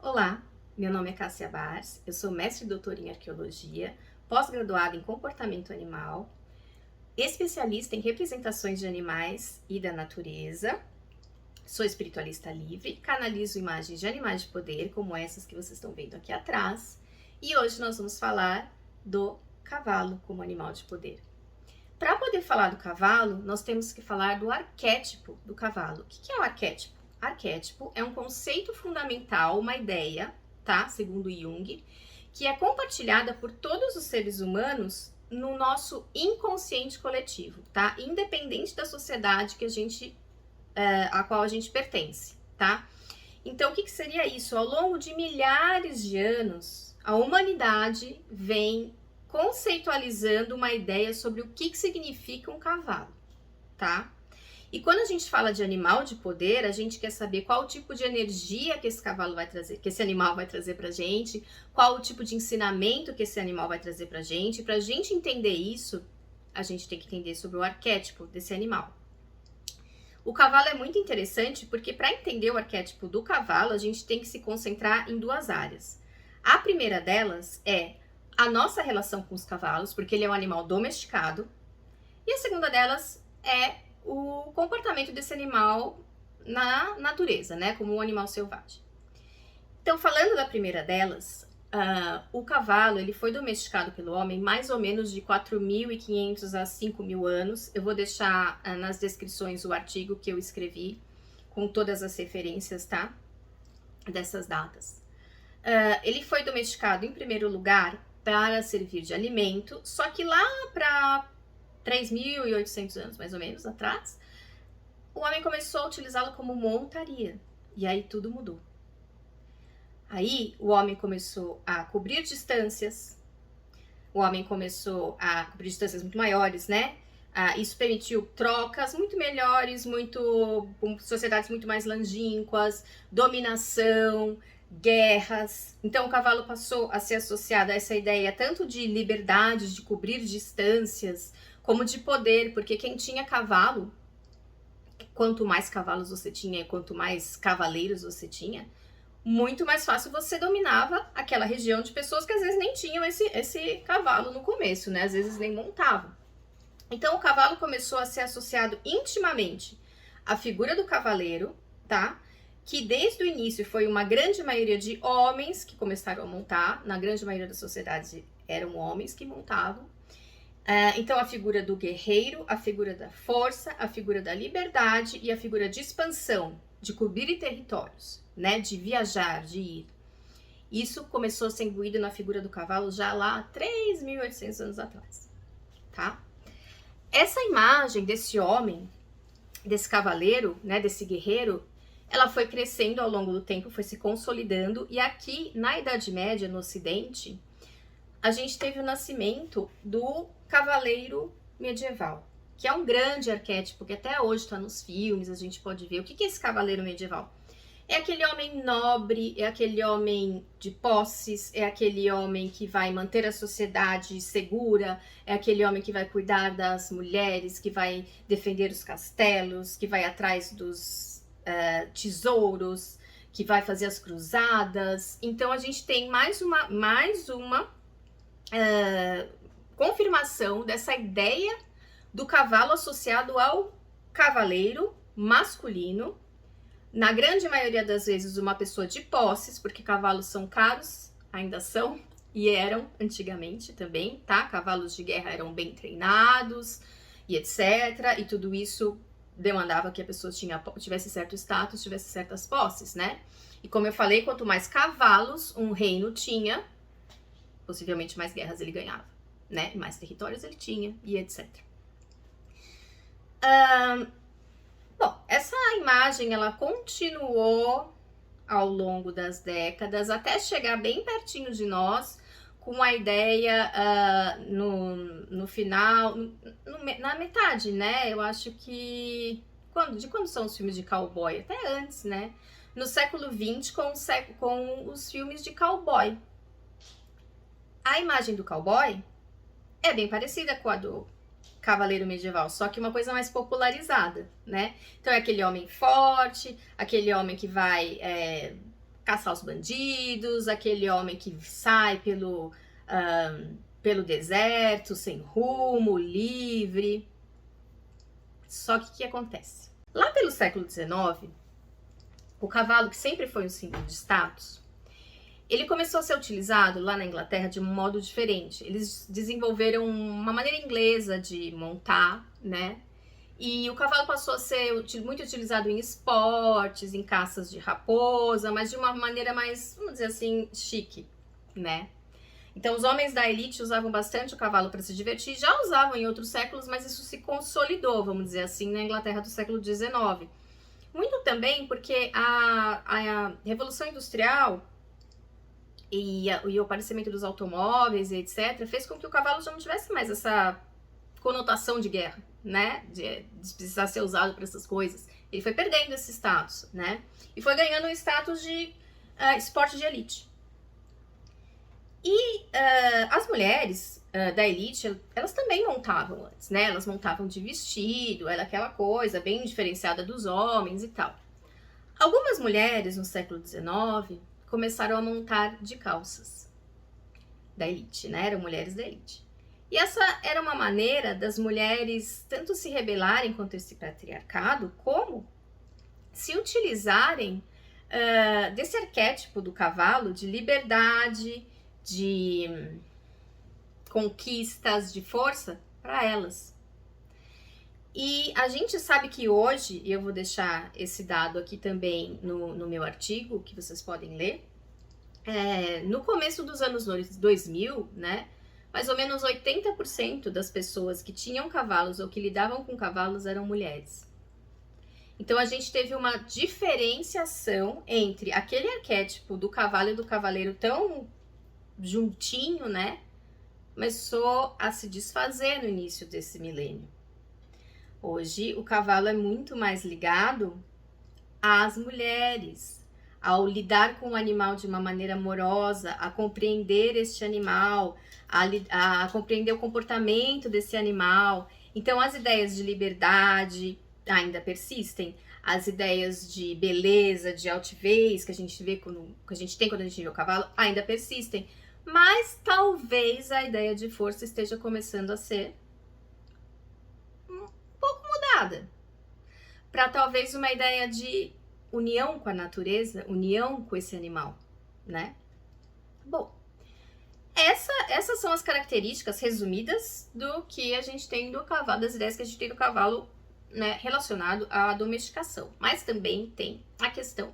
Olá, meu nome é Cássia Bars, eu sou mestre e doutora em arqueologia, pós-graduada em comportamento animal, especialista em representações de animais e da natureza, sou espiritualista livre, canalizo imagens de animais de poder, como essas que vocês estão vendo aqui atrás, e hoje nós vamos falar do cavalo como animal de poder. Para poder falar do cavalo, nós temos que falar do arquétipo do cavalo. O que é o arquétipo? Arquétipo é um conceito fundamental, uma ideia, tá? Segundo Jung, que é compartilhada por todos os seres humanos no nosso inconsciente coletivo, tá? Independente da sociedade a qual a gente pertence, tá? Então, o que seria isso? Ao longo de milhares de anos, a humanidade vem conceitualizando uma ideia sobre o que significa um cavalo, tá? E quando a gente fala de animal de poder, a gente quer saber qual o tipo de energia que esse cavalo vai trazer, que esse animal vai trazer pra gente, qual o tipo de ensinamento que esse animal vai trazer pra gente. Pra gente entender isso, a gente tem que entender sobre o arquétipo desse animal. O cavalo é muito interessante porque para entender o arquétipo do cavalo, a gente tem que se concentrar em duas áreas. A primeira delas é a nossa relação com os cavalos, porque ele é um animal domesticado. E a segunda delas é o comportamento desse animal na natureza, né? Como um animal selvagem. Então, falando da primeira delas, o cavalo ele foi domesticado pelo homem mais ou menos de 4.500 a 5.000 anos. Eu vou deixar nas descrições o artigo que eu escrevi com todas as referências, tá? Dessas datas. Ele foi domesticado em primeiro lugar para servir de alimento, só que lá para 3.800 anos, mais ou menos, atrás, o homem começou a utilizá-lo como montaria. E aí tudo mudou. Aí o homem começou a cobrir distâncias, o homem começou a cobrir distâncias muito maiores, né? Isso permitiu trocas muito melhores, com sociedades muito mais longínquas, dominação, guerras. Então o cavalo passou a ser associado a essa ideia tanto de liberdade, de cobrir distâncias, como de poder, porque quem tinha cavalo, quanto mais cavalos você tinha e quanto mais cavaleiros você tinha, muito mais fácil você dominava aquela região de pessoas que às vezes nem tinham esse cavalo no começo, né? Às vezes nem montavam. Então o cavalo começou a ser associado intimamente à figura do cavaleiro, tá? Que desde o início foi uma grande maioria de homens que começaram a montar, na grande maioria das sociedades eram homens que montavam. Então a figura do guerreiro, a figura da força, a figura da liberdade e a figura de expansão, de cobrir territórios, né? De viajar, de ir. Isso começou a ser imbuído na figura do cavalo já lá 3.800 anos atrás, tá? Essa imagem desse homem, desse cavaleiro, né? Desse guerreiro, ela foi crescendo ao longo do tempo, foi se consolidando, e aqui na Idade Média, no Ocidente, a gente teve o nascimento do cavaleiro medieval, que é um grande arquétipo que até hoje está nos filmes, a gente pode ver. O que é esse cavaleiro medieval? É aquele homem nobre, é aquele homem de posses, é aquele homem que vai manter a sociedade segura, é aquele homem que vai cuidar das mulheres, que vai defender os castelos, que vai atrás dos tesouros, que vai fazer as cruzadas. Então a gente tem mais uma confirmação dessa ideia do cavalo associado ao cavaleiro masculino, na grande maioria das vezes uma pessoa de posses, porque cavalos são caros, ainda são, e eram antigamente também, tá? Cavalos de guerra eram bem treinados e etc. E tudo isso demandava que a pessoa tivesse certo status, tivesse certas posses, né? E como eu falei, quanto mais cavalos um reino tinha, possivelmente mais guerras ele ganhava, né? Mais territórios ele tinha e etc. Bom, essa imagem ela continuou ao longo das décadas até chegar bem pertinho de nós, com a ideia no final, na metade, né? Eu acho que de quando são os filmes de cowboy? Até antes, né? No século XX, com os filmes de cowboy. A imagem do cowboy é bem parecida com a do cavaleiro medieval, só que uma coisa mais popularizada, né? Então é aquele homem forte, aquele homem que vai caçar os bandidos, aquele homem que sai pelo deserto, sem rumo, livre. Só que o que acontece? Lá pelo século XIX, o cavalo, que sempre foi um símbolo de status, ele começou a ser utilizado lá na Inglaterra de um modo diferente. Eles desenvolveram uma maneira inglesa de montar, né? E o cavalo passou a ser muito utilizado em esportes, em caças de raposa, mas de uma maneira mais, vamos dizer assim, chique, né? Então, os homens da elite usavam bastante o cavalo para se divertir, já usavam em outros séculos, mas isso se consolidou, vamos dizer assim, na Inglaterra do século XIX. Muito também porque a Revolução Industrial e o aparecimento dos automóveis e etc., fez com que o cavalo já não tivesse mais essa conotação de guerra, né? De precisar ser usado para essas coisas. Ele foi perdendo esse status, né? E foi ganhando um status de esporte de elite. E as mulheres da elite, elas também montavam antes, né? Elas montavam de vestido, era aquela coisa bem diferenciada dos homens e tal. Algumas mulheres no século XIX começaram a montar de calças da elite, né? Eram mulheres da elite. E essa era uma maneira das mulheres tanto se rebelarem contra esse patriarcado, como se utilizarem desse arquétipo do cavalo de liberdade, de conquistas, de força para elas. E a gente sabe que hoje, e eu vou deixar esse dado aqui também no meu artigo, que vocês podem ler, no começo dos anos 2000, né, mais ou menos 80% das pessoas que tinham cavalos ou que lidavam com cavalos eram mulheres. Então, a gente teve uma diferenciação entre aquele arquétipo do cavalo e do cavaleiro tão juntinho, né? Começou a se desfazer no início desse milênio. Hoje, o cavalo é muito mais ligado às mulheres, ao lidar com o animal de uma maneira amorosa, a compreender este animal, a compreender o comportamento desse animal. Então, as ideias de liberdade ainda persistem, as ideias de beleza, de altivez que a gente vê que a gente tem quando a gente vê o cavalo ainda persistem, mas talvez a ideia de força esteja começando a ser um pouco mudada, para talvez uma ideia de união com a natureza, união com esse animal, né? Bom, essas são as características resumidas do que a gente tem do cavalo, das ideias que a gente tem do cavalo, né, relacionado à domesticação. Mas também tem a questão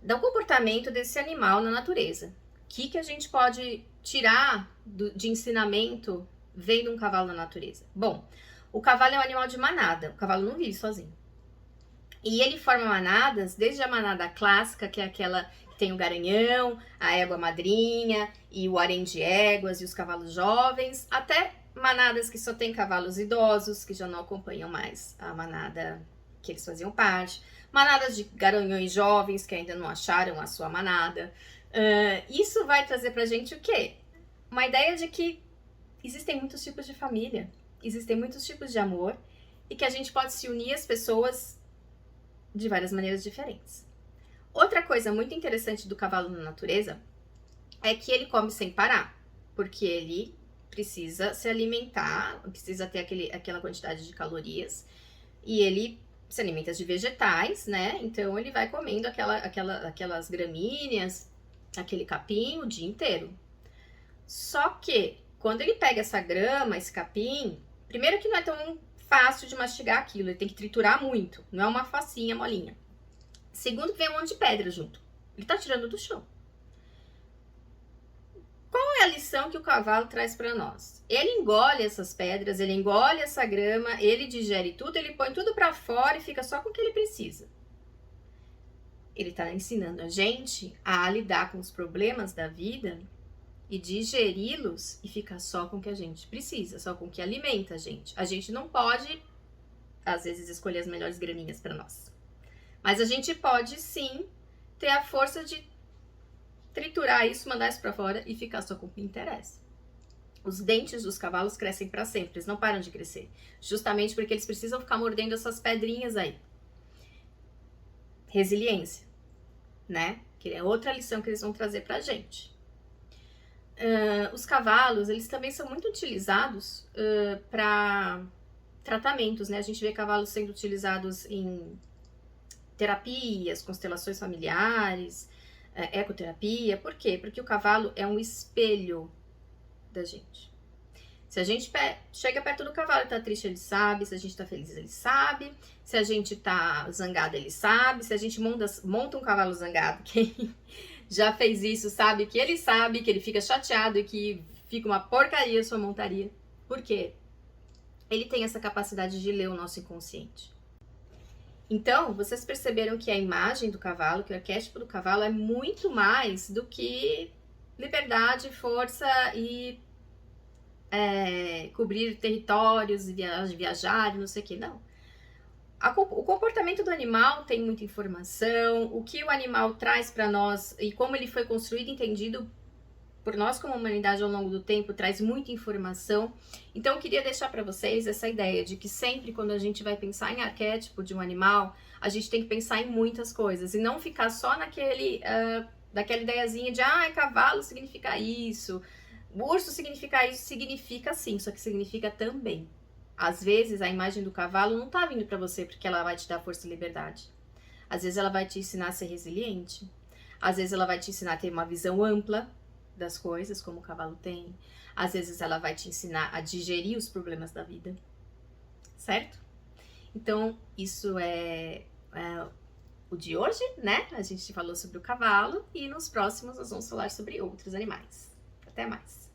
do comportamento desse animal na natureza. O que a gente pode tirar de ensinamento vendo um cavalo na natureza? Bom, o cavalo é um animal de manada, o cavalo não vive sozinho. E ele forma manadas, desde a manada clássica, que é aquela que tem o garanhão, a égua madrinha e o harém de éguas e os cavalos jovens, até manadas que só tem cavalos idosos, que já não acompanham mais a manada que eles faziam parte, manadas de garanhões jovens que ainda não acharam a sua manada. Isso vai trazer pra gente o quê? Uma ideia de que existem muitos tipos de família, existem muitos tipos de amor e que a gente pode se unir às pessoas de várias maneiras diferentes. Outra coisa muito interessante do cavalo na natureza é que ele come sem parar, porque ele precisa se alimentar, precisa ter aquela quantidade de calorias, e ele se alimenta de vegetais, né? Então ele vai comendo aquelas gramíneas, aquele capim o dia inteiro. Só que quando ele pega essa grama, esse capim, primeiro que não é tão fácil de mastigar aquilo, ele tem que triturar muito, não é uma facinha molinha. Segundo que vem um monte de pedra junto, ele tá tirando do chão. Qual é a lição que o cavalo traz para nós? Ele engole essas pedras, ele engole essa grama, ele digere tudo, ele põe tudo para fora e fica só com o que ele precisa. Ele tá ensinando a gente a lidar com os problemas da vida e digeri-los e ficar só com o que a gente precisa, só com o que alimenta a gente. A gente não pode, às vezes, escolher as melhores graminhas para nós. Mas a gente pode, sim, ter a força de triturar isso, mandar isso para fora e ficar só com o que interessa. Os dentes dos cavalos crescem para sempre, eles não param de crescer. Justamente porque eles precisam ficar mordendo essas pedrinhas aí. Resiliência, né? que é outra lição que eles vão trazer pra gente. Os cavalos, eles também são muito utilizados para tratamentos, né? A gente vê cavalos sendo utilizados em terapias, constelações familiares, ecoterapia. Por quê? Porque o cavalo é um espelho da gente. Se a gente chega perto do cavalo e tá triste, ele sabe. Se a gente tá feliz, ele sabe. Se a gente tá zangado, ele sabe. Se a gente monta um cavalo zangado, quem já fez isso sabe que ele fica chateado e que fica uma porcaria a sua montaria. Por quê? Ele tem essa capacidade de ler o nosso inconsciente. Então, vocês perceberam que a imagem do cavalo, que o arquétipo do cavalo é muito mais do que liberdade, força e cobrir territórios, viajar, não sei o que, não. O comportamento do animal tem muita informação, o que o animal traz para nós e como ele foi construído e entendido por nós como humanidade ao longo do tempo traz muita informação. Então eu queria deixar para vocês essa ideia de que sempre quando a gente vai pensar em arquétipo de um animal, a gente tem que pensar em muitas coisas e não ficar só daquela ideiazinha de cavalo significa isso, urso significa isso, significa sim, só que significa também. Às vezes a imagem do cavalo não tá vindo para você porque ela vai te dar força e liberdade. Às vezes ela vai te ensinar a ser resiliente. Às vezes ela vai te ensinar a ter uma visão ampla das coisas, como o cavalo tem. Às vezes ela vai te ensinar a digerir os problemas da vida. Certo? Então, isso é o de hoje, né? A gente falou sobre o cavalo e nos próximos nós vamos falar sobre outros animais. Até mais!